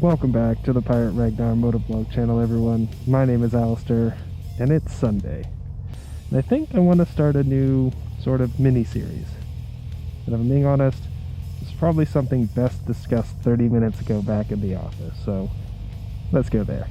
Welcome back to the Pirate Ragnar Motovlog channel, everyone. My name is Alistair, and it's Sunday. And I think I want to start a new sort of mini-series. And if I'm being honest, it's probably something best discussed 30 minutes ago back in the office, so let's go there.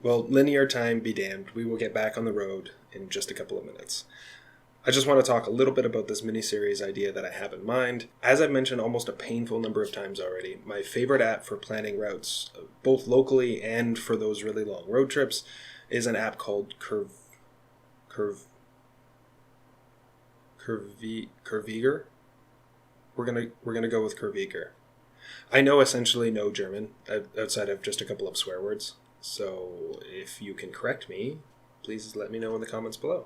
Well, linear time be damned. We will get back on the road in just a couple of minutes. I just want to talk a little bit about this mini-series idea that I have in mind. As I've mentioned almost a painful number of times already, my favorite app for planning routes, both locally and for those really long road trips, is an app called Curviger. We're gonna go with Curviger. I know essentially no German outside of just a couple of swear words. So if you can correct me, please let me know in the comments below.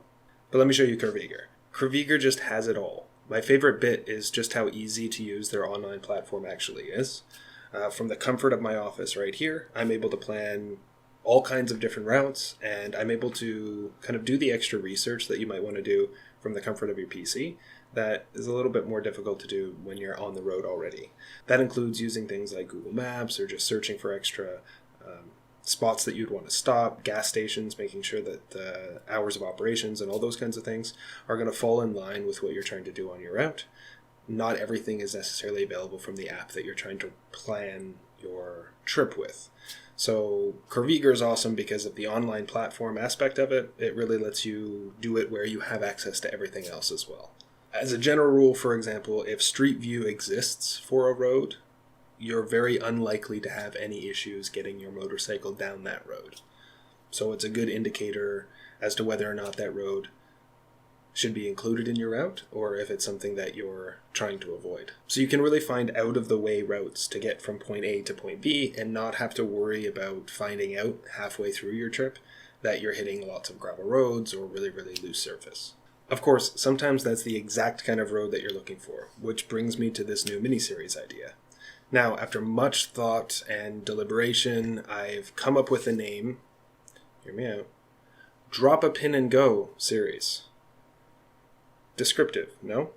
But let me show you Curviger. Curviger just has it all. My favorite bit is just how easy to use their online platform actually is. From the comfort of my office right here, I'm able to plan all kinds of different routes, and I'm able to kind of do the extra research that you might want to do from the comfort of your PC that is a little bit more difficult to do when you're on the road already. That includes using things like Google Maps or just searching for extra spots that you'd want to stop, gas stations, making sure that the hours of operations and all those kinds of things are going to fall in line with what you're trying to do on your route. Not everything is necessarily available from the app that you're trying to plan your trip with. So Curviger is awesome because of the online platform aspect of it. It really lets you do it where you have access to everything else as well. As a general rule, for example, if Street View exists for a road, you're very unlikely to have any issues getting your motorcycle down that road. So it's a good indicator as to whether or not that road should be included in your route or if it's something that you're trying to avoid. So you can really find out-of-the-way routes to get from point A to point B and not have to worry about finding out halfway through your trip that you're hitting lots of gravel roads or really, really loose surface. Of course, sometimes that's the exact kind of road that you're looking for, which brings me to this new mini-series idea. Now, after much thought and deliberation, I've come up with the name, hear me out, Drop a Pin and Go series. Descriptive, no?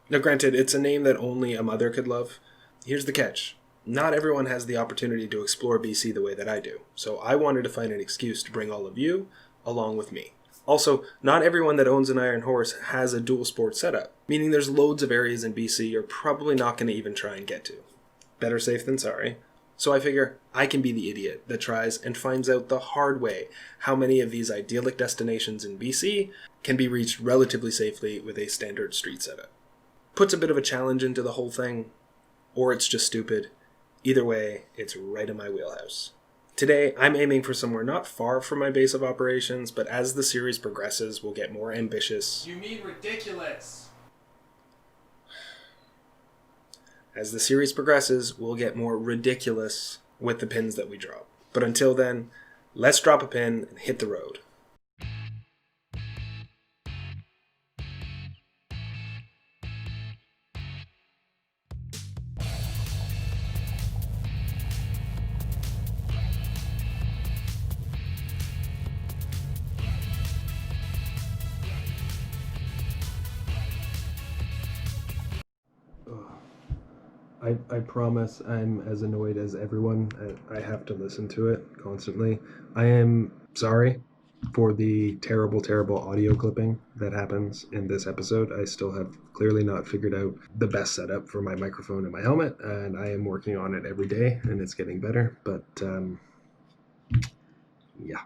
Now, granted, it's a name that only a mother could love. Here's the catch. Not everyone has the opportunity to explore BC the way that I do, so I wanted to find an excuse to bring all of you along with me. Also, not everyone that owns an Iron Horse has a dual sport setup, meaning there's loads of areas in BC you're probably not going to even try and get to. Better safe than sorry. So I figure I can be the idiot that tries and finds out the hard way how many of these idyllic destinations in BC can be reached relatively safely with a standard street setup. Puts a bit of a challenge into the whole thing, or it's just stupid. Either way, it's right in my wheelhouse. Today, I'm aiming for somewhere not far from my base of operations, but as the series progresses, we'll get more ambitious. You mean ridiculous? As the series progresses, we'll get more ridiculous with the pins that we drop. But until then, let's drop a pin and hit the road. I promise I'm as annoyed as everyone. I have to listen to it constantly. I am sorry for the terrible, terrible audio clipping that happens in this episode. I still have clearly not figured out the best setup for my microphone and my helmet, and I am working on it every day, and it's getting better, but yeah.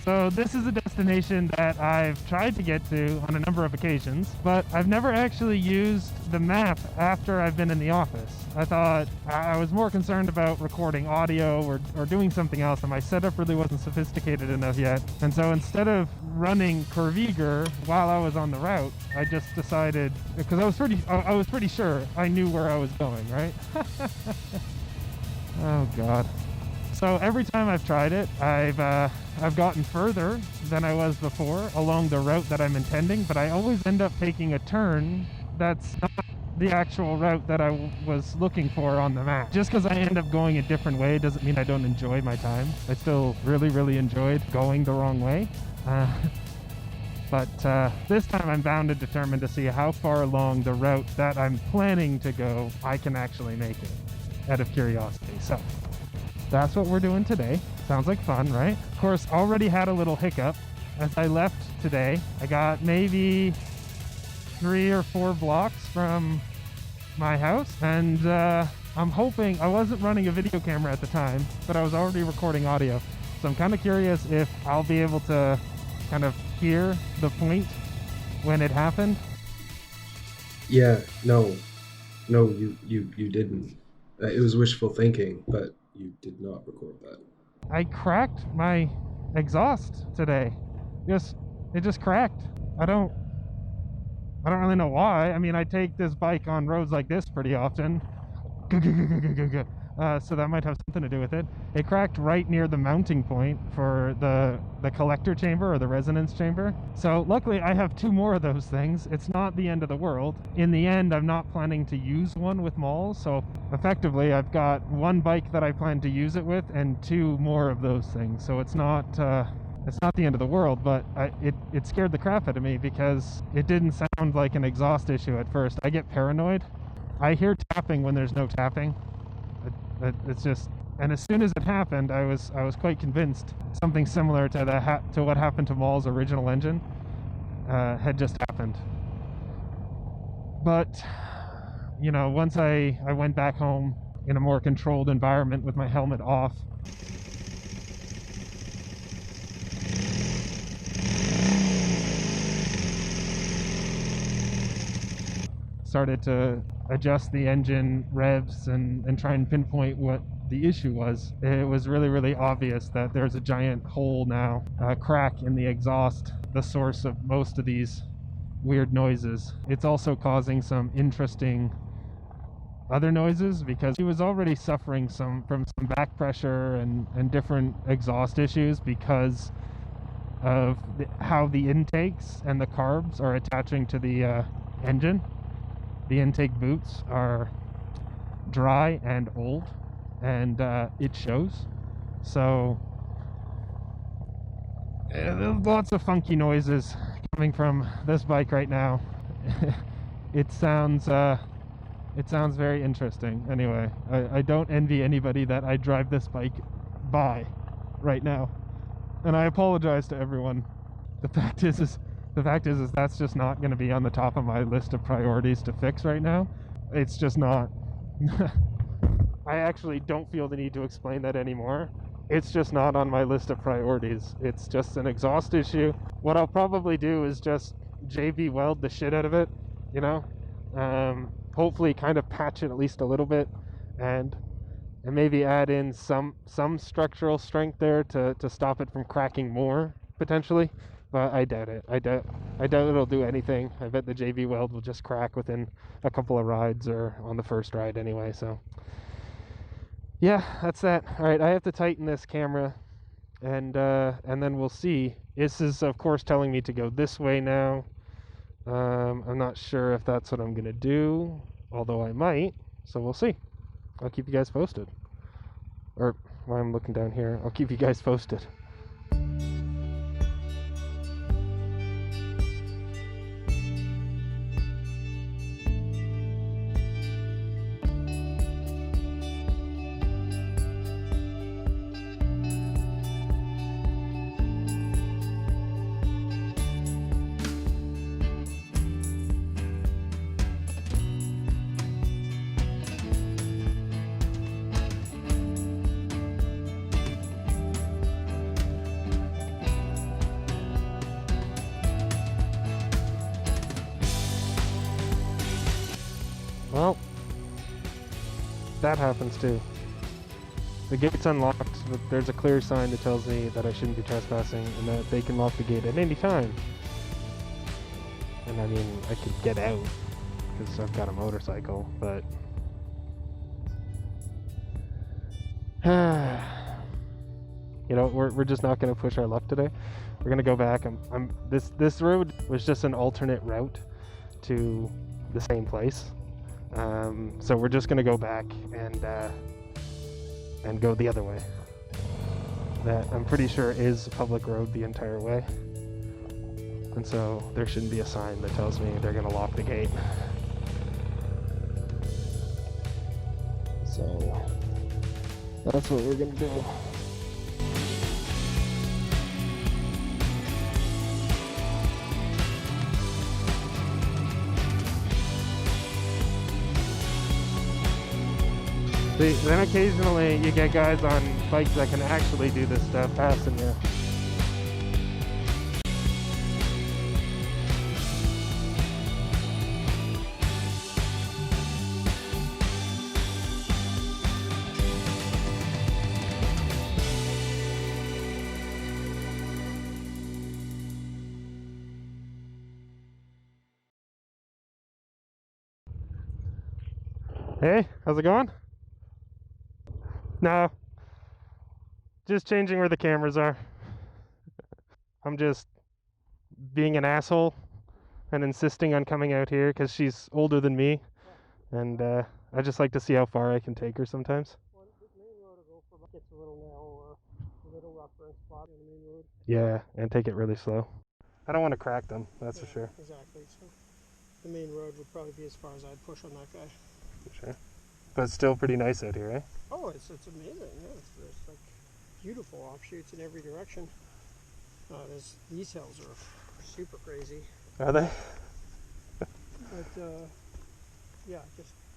So this is a destination that I've tried to get to on a number of occasions, but I've never actually used the map after I've been in the office. I thought I was more concerned about recording audio or doing something else, and my setup really wasn't sophisticated enough yet. And so instead of running Curviger while I was on the route, I just decided, because I was pretty sure I knew where I was going, right? Oh God. So every time I've tried it, I've gotten further than I was before along the route that I'm intending, but I always end up taking a turn that's the actual route that I was looking for on the map. Just because I end up going a different way doesn't mean I don't enjoy my time. I still really enjoyed going the wrong way. But this time I'm bound and determined to see how far along the route that I'm planning to go I can actually make it, out of curiosity. So that's what we're doing today. Sounds like fun, right? Of course, already had a little hiccup. As I left today, I got maybe 3 or 4 blocks from my house, and I'm hoping, I wasn't running a video camera at the time, but I was already recording audio. So I'm kind of curious if I'll be able to kind of hear the point when it happened. Yeah, no, you didn't. It was wishful thinking, but you did not record that. I cracked my exhaust today. It just cracked. I don't really know why. I mean, I take this bike on roads like this pretty often. So that might have something to do with it. It cracked right near the mounting point for the collector chamber or the resonance chamber. So luckily I have 2 more of those things. It's not the end of the world. In the end, I'm not planning to use one with malls. So effectively I've got 1 bike that I plan to use it with and 2 more of those things. So it's not the end of the world, but it scared the crap out of me because it didn't sound like an exhaust issue at first. I get paranoid. I hear tapping when there's no tapping. It's just, and as soon as it happened, I was quite convinced something similar to to what happened to Maul's original engine had just happened. But you know, once I went back home in a more controlled environment with my helmet off, started to adjust the engine revs and try and pinpoint what the issue was. It was really obvious that there's a giant hole now, a crack in the exhaust, the source of most of these weird noises. It's also causing some interesting other noises because he was already suffering from some back pressure and different exhaust issues because of how the intakes and the carbs are attaching to the engine. The intake boots are dry and old, and it shows. So there's lots of funky noises coming from this bike right now. It sounds very interesting. Anyway, I don't envy anybody that I drive this bike by right now, and I apologize to everyone. The fact is that's just not going to be on the top of my list of priorities to fix right now. It's just not. I actually don't feel the need to explain that anymore. It's just not on my list of priorities. It's just an exhaust issue. What I'll probably do is just JB weld the shit out of it, you know? Hopefully kind of patch it at least a little bit and maybe add in some structural strength there to stop it from cracking more, potentially. But I doubt it. I doubt it'll do anything. I bet the JB weld will just crack within a couple of rides or on the first ride anyway. So yeah, that's that. All right, I have to tighten this camera, and then we'll see. This is of course telling me to go this way now. I'm not sure if that's what I'm gonna do, although I might. So we'll see. I'll keep you guys posted. Or while I'm looking down here, I'll keep you guys posted. Well, that happens too. The gate's unlocked, but there's a clear sign that tells me that I shouldn't be trespassing and that they can lock the gate at any time. And I mean, I could get out because I've got a motorcycle, but you know, we're just not going to push our luck today. We're going to go back. This road was just an alternate route to the same place. So we're just gonna go back and go the other way. That I'm pretty sure is a public road the entire way. And so there shouldn't be a sign that tells me they're gonna lock the gate. So that's what we're gonna do. See, then occasionally you get guys on bikes that can actually do this stuff passing you. Hey, how's it going? No, just changing where the cameras are. I'm just being an asshole and insisting on coming out here because she's older than me, and I just like to see how far I can take her sometimes. Well, the main road will go for gets a little narrow or a little rougher and spot on the main road. Yeah, and take it really slow. I don't want to crack them, that's for sure. Exactly. So the main road would probably be as far as I'd push on that guy. For sure. But it's still pretty nice out here, eh? Oh, it's amazing. Yeah, there's like beautiful offshoots in every direction. These hills are super crazy. Are they? But yeah,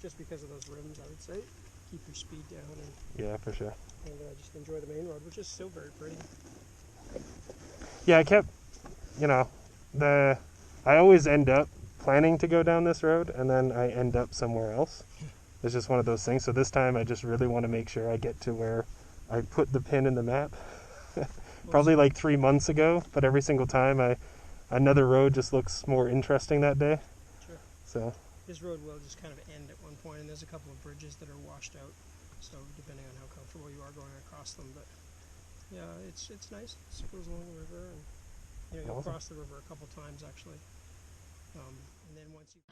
just because of those rims, I would say, keep your speed down and Yeah, for sure. just enjoy the main road, which is still very pretty. Yeah, I kept, I always end up planning to go down this road and then I end up somewhere else. It's just one of those things. So this time I just really want to make sure I get to where I put the pin in the map. Probably like 3 months ago, but every single time another road just looks more interesting that day. Sure. So this road will just kind of end at one point, and there's a couple of bridges that are washed out. So depending on how comfortable you are going across them, but yeah, it's nice. It goes along the river, and you'll Awesome. cross the river a couple times actually. And then once you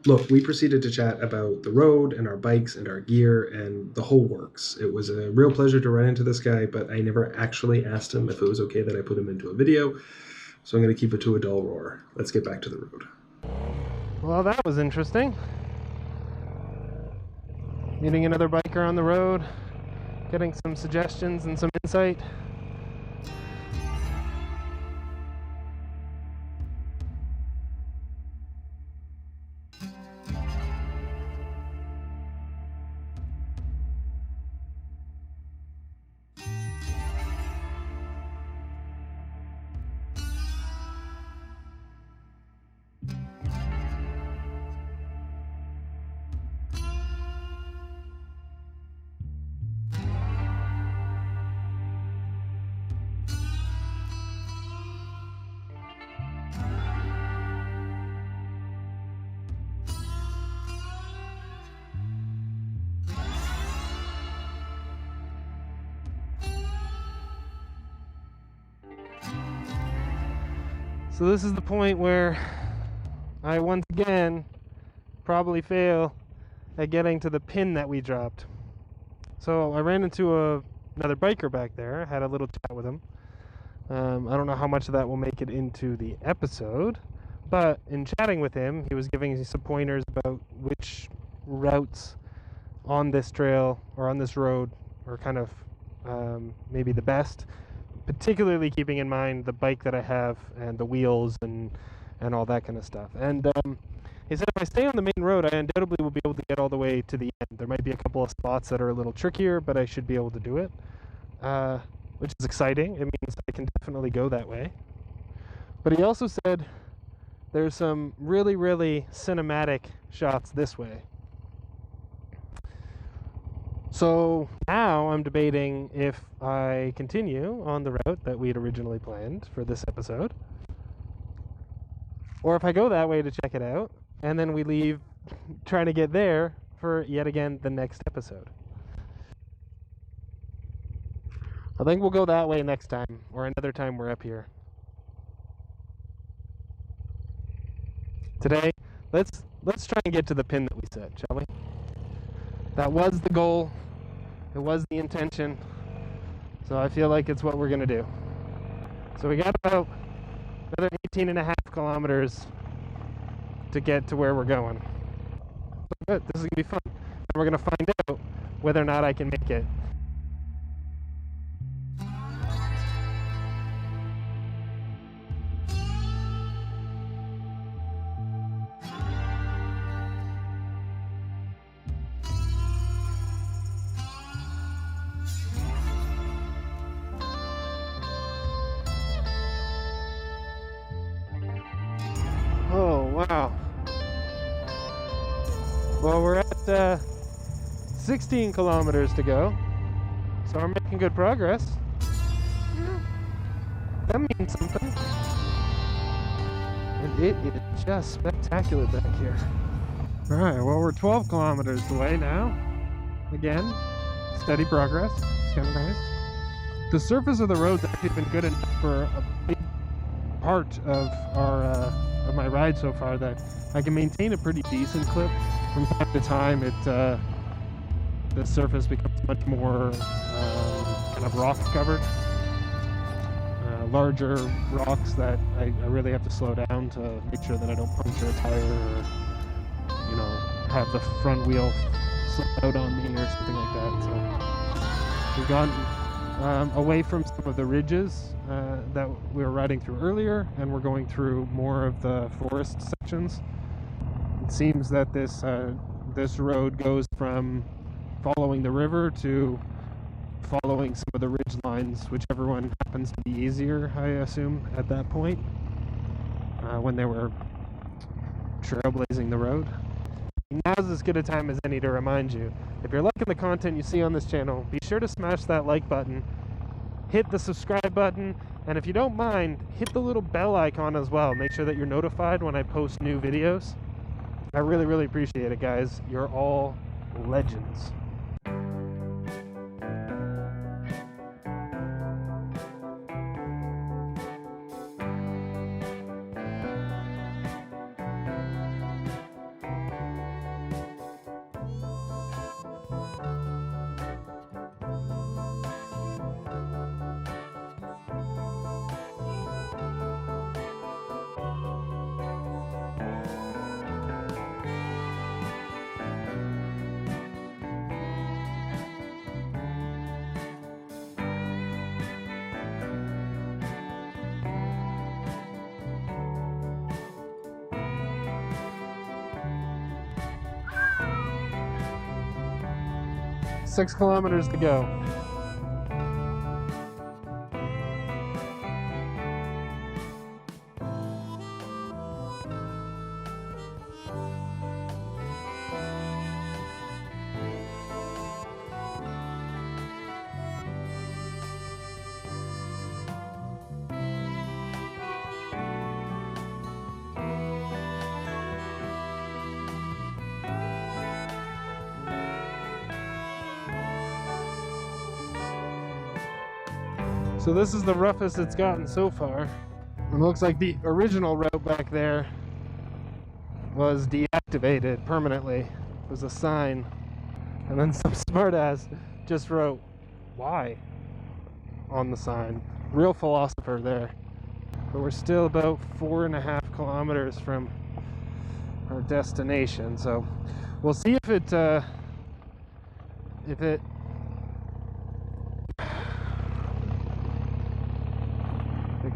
Look, we proceeded to chat about the road and our bikes and our gear and the whole works. It was a real pleasure to run into this guy, but I never actually asked him if it was okay that I put him into a video, so I'm going to keep it to a dull roar. Let's get back to the road. Well, that was interesting. Meeting another biker on the road, getting some suggestions and some insight. So this is the point where I once again probably fail at getting to the pin that we dropped. So I ran into another biker back there, had a little chat with him. I don't know how much of that will make it into the episode, but in chatting with him, he was giving me some pointers about which routes on this trail or on this road are kind of maybe the best, particularly keeping in mind the bike that I have and the wheels and all that kind of stuff. And he said if I stay on the main road, I undoubtedly will be able to get all the way to the end. There might be a couple of spots that are a little trickier, but I should be able to do it, which is exciting. It means I can definitely go that way. But he also said there's some really, really cinematic shots this way. So now I'm debating if I continue on the route that we had originally planned for this episode, or if I go that way to check it out, and then we leave trying to get there for yet again the next episode. I think we'll go that way next time, or another time we're up here. Today, let's let's try and get to the pin that we set, shall we? That was the goal. It was the intention. So I feel like it's what we're going to do. So we got about another 18.5 kilometers to get to where we're going. So good. This is going to be fun. And we're going to find out whether or not I can make it. Oh, wow. Well, we're at 16 kilometers to go, so we're making good progress. That means something. And it is just spectacular back here. Alright, well, we're 12 kilometers away now. Again, steady progress. It's kind of nice. The surface of the road's actually been good enough for a big part of our of my ride so far that I can maintain a pretty decent clip. From time to time, the surface becomes much more kind of rock covered. Larger rocks that I really have to slow down to make sure that I don't puncture a tire or, you know, have the front wheel slip out on me or something like that. So we've gone away from some of the ridges that we were riding through earlier, and we're going through more of the forest sections. It seems that this road goes from following the river to following some of the ridge lines, whichever one happens to be easier, I assume, at that point, when they were trailblazing the road. Now's as good a time as any to remind you, if you're liking the content you see on this channel, be sure to smash that like button, hit the subscribe button, and if you don't mind, hit the little bell icon as well. Make sure that you're notified when I post new videos. I really, really appreciate it, guys. You're all legends. Six kilometers to go. So this is the roughest it's gotten so far. It looks like the original route back there was deactivated permanently. It was a sign. And then some smartass just wrote, "Why?" on the sign. Real philosopher there. But we're still about 4.5 kilometers from our destination. So we'll see if it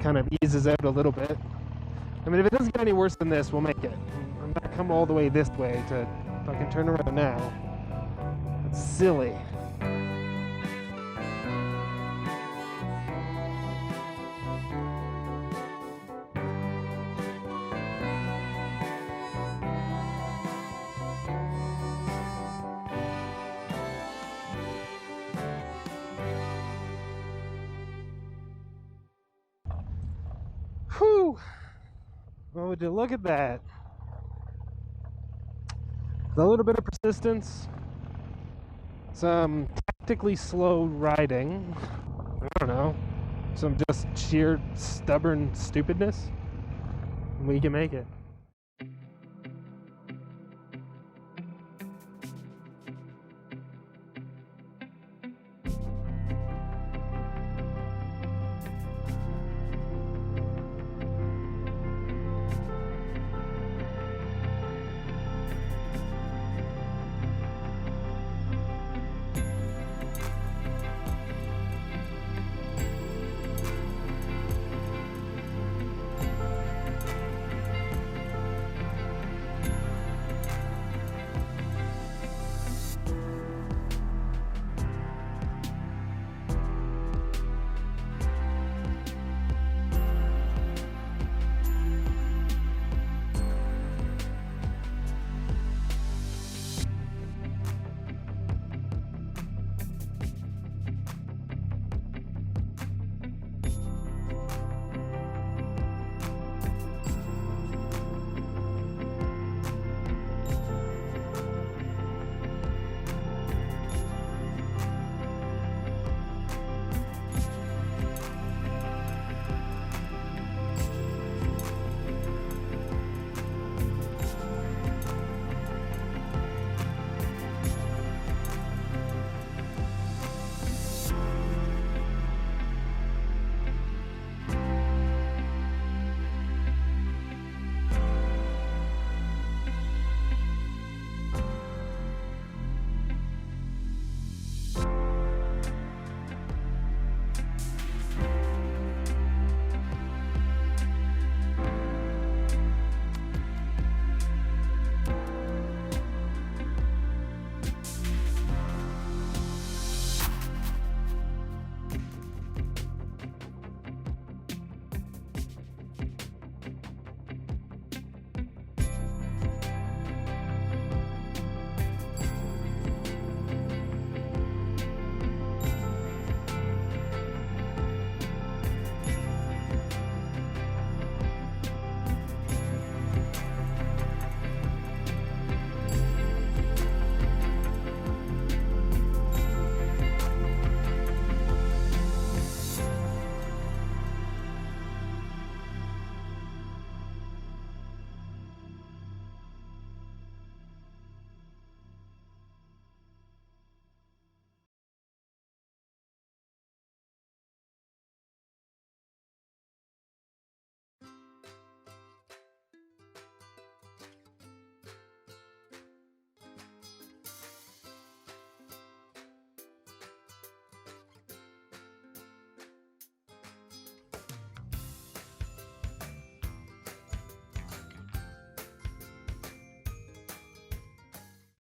kind of eases out a little bit. I mean, if it doesn't get any worse than this, we'll make it. I'm not come all the way this way to fucking turn around now. That's silly. Whew! Well, would you look at that? A little bit of persistence, some tactically slow riding, I don't know, some just sheer stubborn stupidness, we can make it.